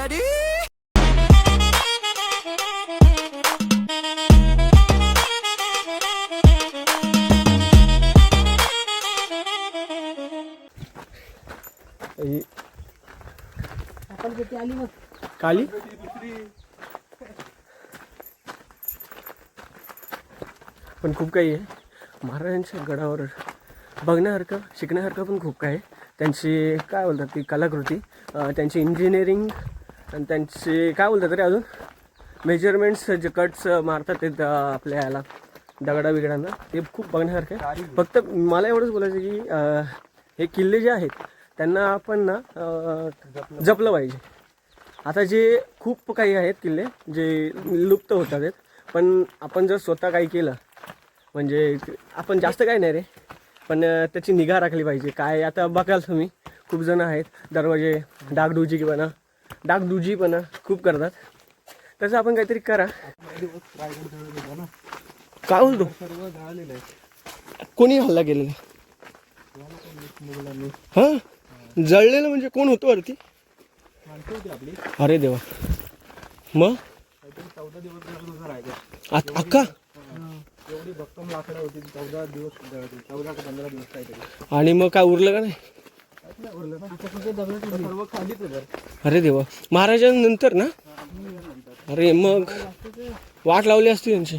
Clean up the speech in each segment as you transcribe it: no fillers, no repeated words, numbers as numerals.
ready? काली पण खूप काही आहे महाराजांच्या गडावर बघण्यासारखं शिकण्यासारखं पण खूप काही आहे. त्यांची काय बोलतात ती कलाकृती, त्यांची इंजिनिअरिंग आणि त्यांचे काय बोलतात तरी अजून मेजरमेंट्स जे कट्स मारतात ते आपल्या याला दगडा बिगडांना, ते खूप बघण्यासारखं आहे. फक्त मला एवढंच बोलायचं की हे किल्ले जे आहेत त्यांना आपण ना जपलं पाहिजे. आता जे खूप काही आहेत किल्ले जे लुप्त होतात आहेत, पण आपण जर स्वतः काही केलं म्हणजे आपण जास्त काय नाही रे, पण त्याची निगा राखली पाहिजे. काय आता बघाल तुम्ही खूप जण आहेत दरवाजे डागडुजीपणा खूप करतात. तसं आपण काहीतरी करा. काय बोलतो कोणी हल्ला केलेला? हां जळलेलं म्हणजे कोण होतं वरती? अरे देवा. मग 14 दिवस अक्का एवढी भक्कम लाकडं होती. 14 दिवस 14 का 15 दिवस काहीतरी. आणि मग काय उरलं का नाही? सर्व खालीच आहे. अरे देवा. महाराजांनंतर ना? अरे मग वाट लावली असती त्यांची.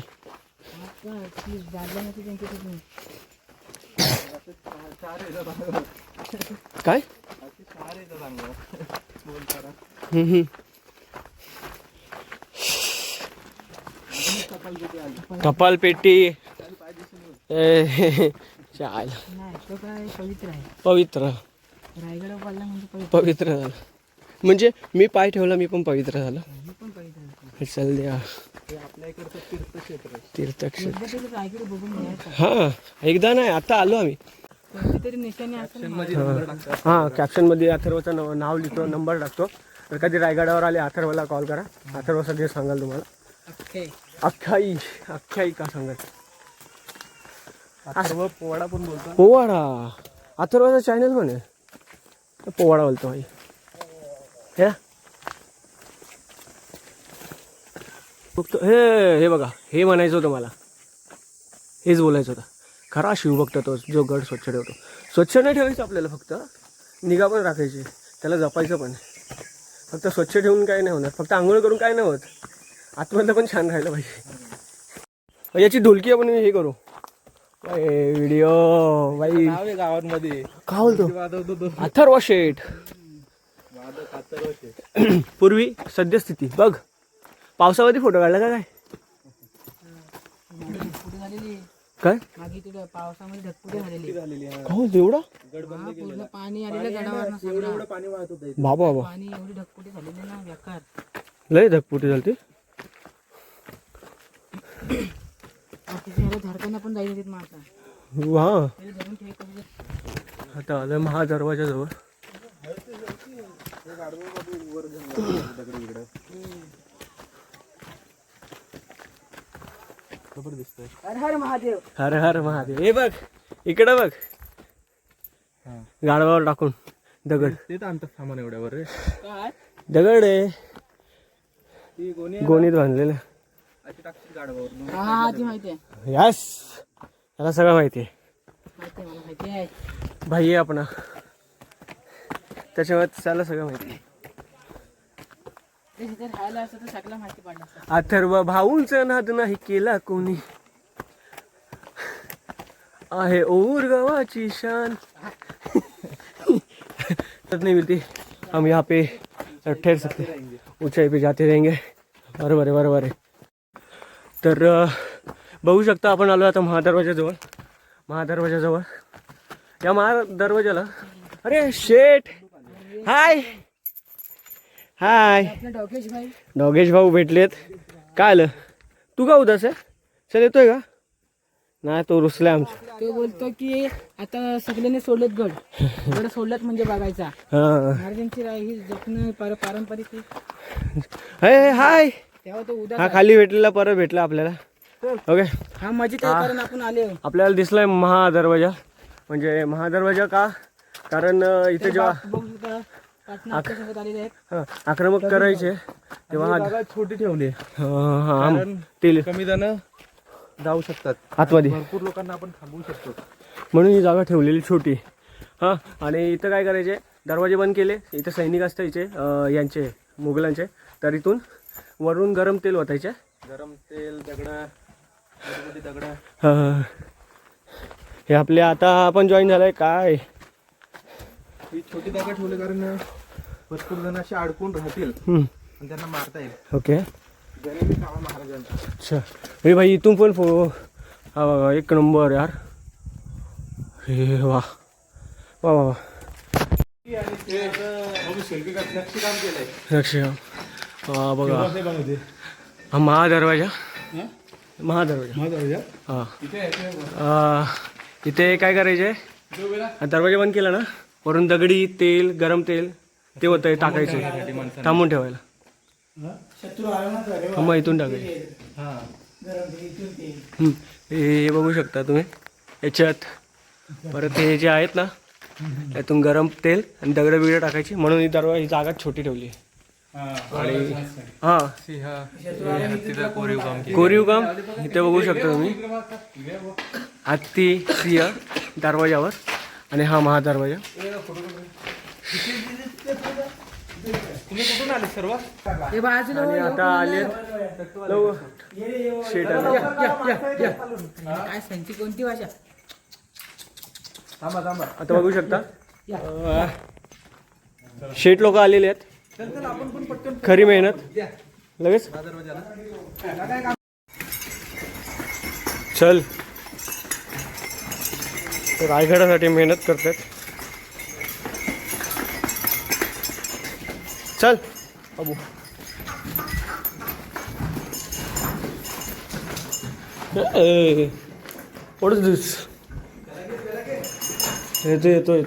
काय कपालपेटी पवित्र पवित्र झालं म्हणजे मी पाय ठेवला मी पण पवित्र झालो. चल द्या आपल्या इकडचं तीर्थक्षेत्र. तीर्थक्षेत्र हां एकदा नाही आता आलो आम्ही. हां कॅप्शनमध्ये अथर्वचं नाव लिहितो, नंबर टाकतो. तर कधी रायगडावर आले अथर्वला कॉल करा. अथर्व सगळे सांगाल तुम्हाला. अख्खाई का सांगाल. अथर्व पोवाडा पण बोलतो. पोवाडा अथर्वचा चॅनल पण आहे. पोवाडा बोलतो भाई. हे बघा हे म्हणायचं होतं मला, हेच बोलायचं होतं. खरा शिवभक्त तो जो गड स्वच्छ ठेवतो. स्वच्छ नाही ठेवायचं आपल्याला, फक्त निगा पण राखायची, त्याला जपायचं पण. फक्त स्वच्छ ठेवून काय नाही होणार, फक्त आंघोळ करून काय नाही होत, आतमधलं पण छान राहिलं पाहिजे. याची ढोलकी आपण हे करू व्हिडिओ बाई गावांमध्ये का बोलतो अथर्व शेठ. पूर्वी सद्यस्थिती बघ. पावसामध्ये फोटो काढला का काय पावसामध्ये ढगफुटी झालेली. हो एवढा पूर्ण पाणी आलेलं गडावर. पाणी वाहत होतं. बाबा बाबा पाणी एवढी ढगफुटी झालेली ना बेकार. लय धगपुटी झाली. धरताना पण जायचे माणसं. हा आता आलं महादरवाजाजवळ. हर हर महादेव. हर हर महादेव. हे बघ इकडं बघ गाडवावर टाकून दगड. ते तर आणतात सामान एवढ्यावर रे. काय दगड आहे ती गोणी गोणीत बांधलेलं. अशी टाकशील गाडवावर. हा ती माहिती आहे. यस त्याला सगळं माहिती आहे. मला माहिती आहे. भाई आहे आपणा, त्याच्यामुळे त्याला सगळं माहिती आहे. राहायला असं तर सगळं माहिती पडलं. अथर्व भाऊंचा नाद नाही केला कोणी, आहे और गावाची शान. नहीं मिलती हम यहाँ पे ठहर सकते, ऊंचाई पे जाते रहेंगे. बरोबर आहे बरोबर आहे. तर बघू शकता आपण आलो आता महादरवाजाजवळ. या महादरवाजाला अरे शेठ हाय हाय डोगेश भाऊ भेटलेत. काय आलं तू का उदास आहे? चल येतोय का? नाही तो रुसलाय आमचा. तो बोलतो की आता सगळ्यांनी सोडलेत गड सोडलेत म्हणजे बघायचा. महाराजांची ही जपणं पारंपरिक. हाय तेव्हा तो उदास. हा खाली भेटलेला परत भेटला आपल्याला. ओके हा मजेत आहे कारण आपण आले. आपल्याला दिसलाय महादरवाजा. म्हणजे महादरवाजा का? कारण इथे जेव्हा पाटणा आपल्या संगत आलेले आहेत. आक्रमक करायचे तेव्हा ही जागा छोटी ठेवली हा तेल कमी जण जाऊ शकतात आतमध्ये, भरपूर लोकांना आपण थांबवू शकतो. म्हणून ही जागा ठेवलेली छोटी. हां, आणि इथं काय करायचे, दरवाजे बंद केले. इथं सैनिक असतायचे यांचे मुघलांचे, तर इथून वरून गरम तेल ओतायचे. गरम तेल, दगडा, मोठी दगडा. हां, हे आपले आता आपण जॉईन झालंय काय. ही छोटी जागा ठेवली कारण भरपूर जण असे अडकून राहतील आणि त्यांना मारता येईल. ओके, गरिबी कामा महाराजांचा. अच्छा. हे भाई इथून पण हा बघा, एक नंबर यार. हे वा वा वा वा. नक्षीकाम केलंय. नक्षीकाम हा बघा, हा महादरवाजा. हा, इथे काय करायचे, दरवाजा बंद केला ना, वरून दगडी तेल, गरम तेल ते होतं टाकायचं, थांबून ठेवायला. मग इथून टाकायचे. हे बघू शकता तुम्ही याच्यात. परत हे जे आहेत ना, त्यातून गरम तेल आणि दगडं बिगडं टाकायची, म्हणून ही जागा छोटी ठेवली. आणि हा कोरीव काम इथे बघू शकता तुम्ही. हत्ती, सिंह दरवाजावर, आणि हा महादरवाजा. तुम्ही कुठून आले सर्व? हे बाजूला आणि आता आले शेट आले. काय त्यांची कोणती भाषा? थांबा थांबा. आता बघू शकता शेट लोक आलेले आहेत. आपण पण पटकन खरी मेहनत लगेच. चल, रायगडासाठी मेहनत करतात. चल अबू. What is this? येतोय.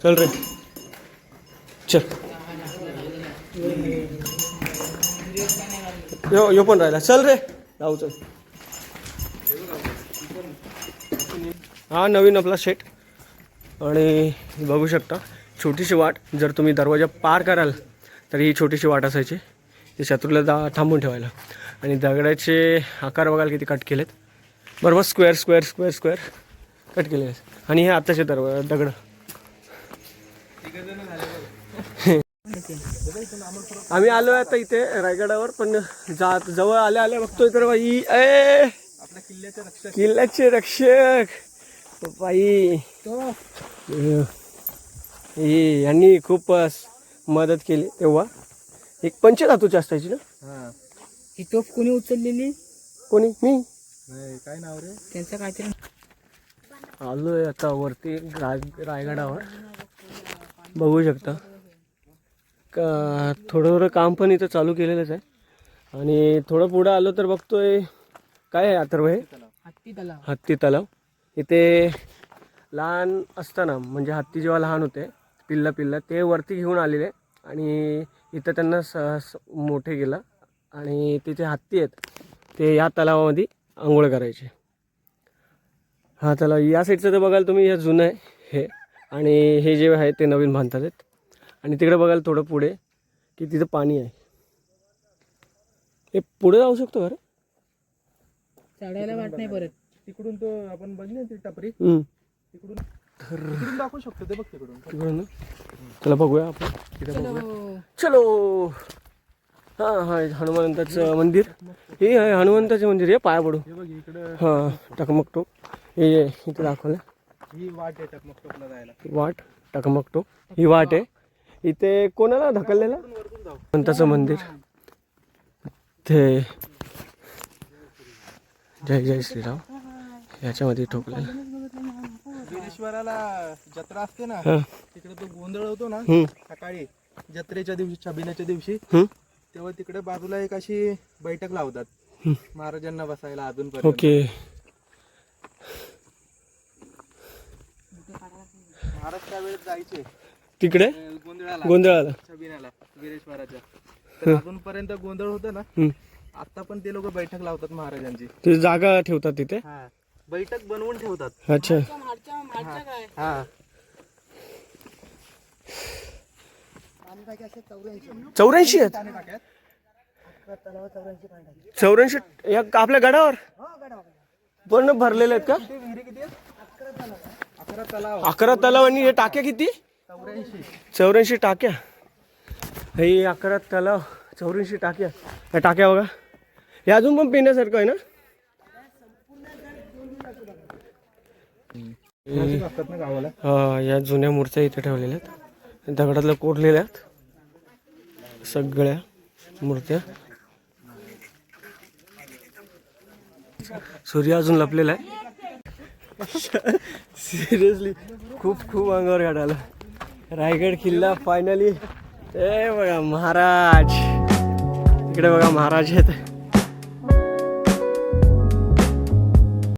चल रे, चल. यो पण राहिला. चल रे, जाऊ चल. हा नवीन आपला सेट. आणि बघू शकता छोटीशी वाट. जर तुम्ही दरवाजा पार कराल तर ही छोटीशी वाट असायची, ते शत्रूला थांबून ठेवायला. आणि दगडाचे आकार बघाल किती कट केलेत, बरोबर स्क्वेअर कट केले आहेत. आणि हे आताचे दगड. आम्ही आलो आता इथे रायगडावर, पण जवळ आल्या बघतोय तर बाई आपल्या किल्ल्याचे रक्षक बाई, यांनी खूप मदत केली. तेव्हा एक पंचधातूची असायची ना. ही तोफ कोणी उचललेली? कोणी? मी. काय नाव रे त्यांचं काहीतरी. आलोय आता वरती रायगडावर. बघू शकता का थोडं काम पण इथं चालू केलेलंच आहे. आणि थोडं पुढं आलो तर बघतोय काय आहे, अथर्व हे हत्ती तलाव. इथे लहान असताना, म्हणजे हत्ती जेव्हा लहान होते, पिल्ला ते वरती घेऊन आलेले आणि इथं त्यांना मोठे केलं. आणि तिथे हत्ती आहेत ते या तलावामध्ये आंघोळ करायचे. हा तलाव या साईडचं तर बघाल तुम्ही, हे जुनं आहे हे. आणि हे जे आहे ते नवीन बांधतात आहेत. आणि तिकडे बघाल थोडं पुढे की तिथं पाणी आहे. हे पुढे जाऊ शकतो का रे? चढायला वाट नाही परत. तिकडून तो आपण बघले ती टपरी, तिकडून दाखवू शकतो ते. बघ तिकडून ना. चला बघूया आपण तिथे बघूया. चलो. हा हनुमंताचं मंदिर. हे आहे हनुमंताचे मंदिर. हे पाया पडू. हे बघ इकडं. हा टकमक टोक हे इथे दाखवलं. ही वाट आहे टकमक टोकला जायला. वाट टकमक टोक ही वाट आहे. इथे कोणाला ढकललेलं? हनुमंताचं मंदिर. ते जय श्रीराम याच्यामध्ये ठोकलेलं. वीरेश्वराला जत्रा असते ना, तिकडे तो गोंधळ होतो ना सकाळी जत्रेच्या दिवशी, छबिन्याच्या दिवशी, तेव्हा तिकडे बाजूला एक अशी बैठक लावतात महाराजांना बसायला अजूनपर्यंत. ओके. महाराज त्यावेळेस जायचे तिकडे गोंधळाला छबिन्याला वीरेश्वराच्या. तर अजूनपर्यंत गोंधळ होता ना, आता पण ते लोक बैठक लावतात महाराजांची. ते जागा ठेवतात तिथे. बैठक बनवून ठेवतात. अच्छा. 84 आहेत. 84 या आपल्या गडावर पूर्ण भरलेले आहेत का? 11 तलाव आणि हे टाक्या किती? 84 टाक्या. हे 11 तलाव 84 टाक्या. या टाक्या बघा, हे अजून पण पिण्यासारखं आहे ना? हा, या जुन्या मूर्त्या इथे ठेवलेल्या आहेत, दगडातल्या कोरलेल्या आहेत सगळ्या मूर्त्या. सूर्य अजून लपलेला आहे. सिरियसली खूप खूप अंगावर घाट आलं. रायगड किल्ला फायनली. ए बघा महाराज, इकडे बघा महाराज आहेत.